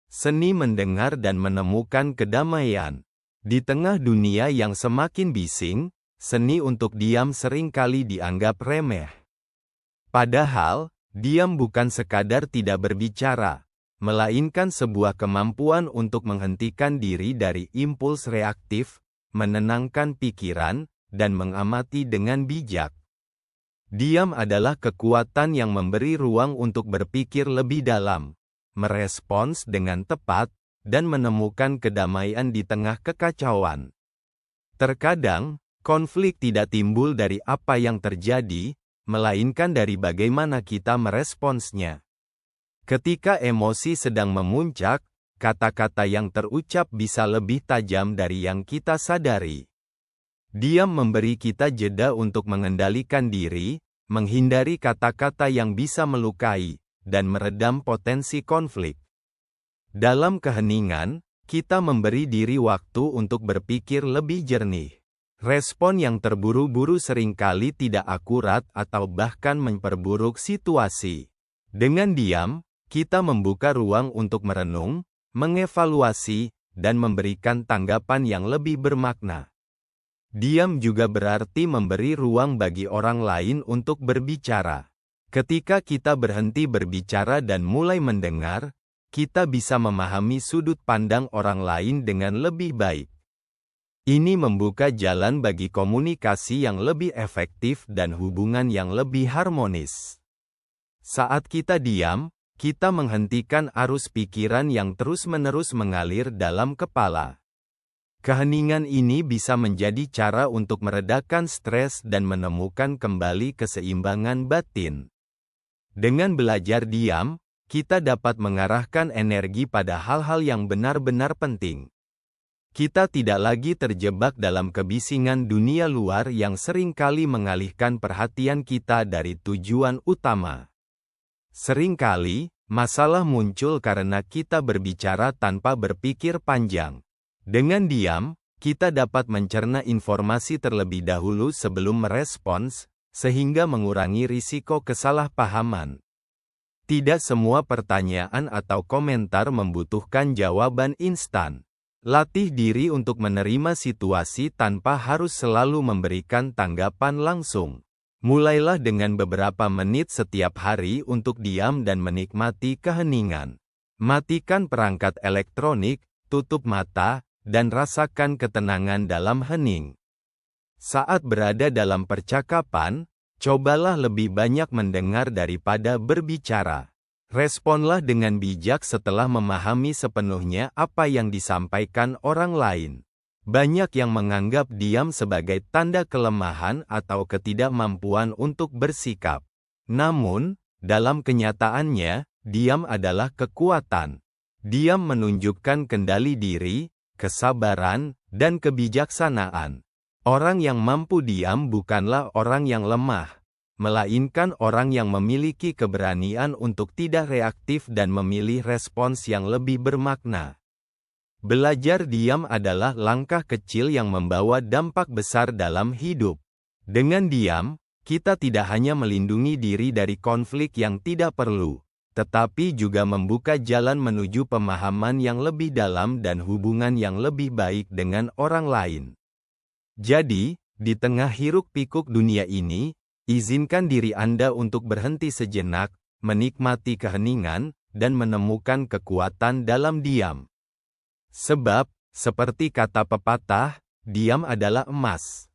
Seni mendengar dan menemukan kedamaian. Di tengah dunia yang semakin bising, seni untuk diam seringkali dianggap remeh. Padahal, diam bukan sekadar tidak berbicara, melainkan sebuah kemampuan untuk menghentikan diri dari impuls reaktif, menenangkan pikiran, dan mengamati dengan bijak. Diam adalah kekuatan yang memberi ruang untuk berpikir lebih dalam, merespons dengan tepat, dan menemukan kedamaian di tengah kekacauan. Terkadang, konflik tidak timbul dari apa yang terjadi, melainkan dari bagaimana kita meresponsnya. Ketika emosi sedang memuncak, kata-kata yang terucap bisa lebih tajam dari yang kita sadari. Diam memberi kita jeda untuk mengendalikan diri, menghindari kata-kata yang bisa melukai, dan meredam potensi konflik. Dalam keheningan, kita memberi diri waktu untuk berpikir lebih jernih. Respon yang terburu-buru seringkali tidak akurat atau bahkan memperburuk situasi. Dengan diam, kita membuka ruang untuk merenung, mengevaluasi, dan memberikan tanggapan yang lebih bermakna. Diam juga berarti memberi ruang bagi orang lain untuk berbicara. Ketika kita berhenti berbicara dan mulai mendengar, kita bisa memahami sudut pandang orang lain dengan lebih baik. Ini membuka jalan bagi komunikasi yang lebih efektif dan hubungan yang lebih harmonis. Saat kita diam, kita menghentikan arus pikiran yang terus-menerus mengalir dalam kepala. Keheningan ini bisa menjadi cara untuk meredakan stres dan menemukan kembali keseimbangan batin. Dengan belajar diam, kita dapat mengarahkan energi pada hal-hal yang benar-benar penting. Kita tidak lagi terjebak dalam kebisingan dunia luar yang seringkali mengalihkan perhatian kita dari tujuan utama. Seringkali, masalah muncul karena kita berbicara tanpa berpikir panjang. Dengan diam, kita dapat mencerna informasi terlebih dahulu sebelum merespons, sehingga mengurangi risiko kesalahpahaman. Tidak semua pertanyaan atau komentar membutuhkan jawaban instan. Latih diri untuk menerima situasi tanpa harus selalu memberikan tanggapan langsung. Mulailah dengan beberapa menit setiap hari untuk diam dan menikmati keheningan. Matikan perangkat elektronik, tutup mata, dan rasakan ketenangan dalam hening. Saat berada dalam percakapan, cobalah lebih banyak mendengar daripada berbicara. Responlah dengan bijak setelah memahami sepenuhnya apa yang disampaikan orang lain. Banyak yang menganggap diam sebagai tanda kelemahan atau ketidakmampuan untuk bersikap. Namun, dalam kenyataannya, diam adalah kekuatan. Diam menunjukkan kendali diri, kesabaran, dan kebijaksanaan. Orang yang mampu diam bukanlah orang yang lemah, melainkan orang yang memiliki keberanian untuk tidak reaktif dan memilih respons yang lebih bermakna. Belajar diam adalah langkah kecil yang membawa dampak besar dalam hidup. Dengan diam, kita tidak hanya melindungi diri dari konflik yang tidak perlu, tetapi juga membuka jalan menuju pemahaman yang lebih dalam dan hubungan yang lebih baik dengan orang lain. Jadi, di tengah hiruk-pikuk dunia ini, izinkan diri Anda untuk berhenti sejenak, menikmati keheningan, dan menemukan kekuatan dalam diam. Sebab, seperti kata pepatah, diam adalah emas.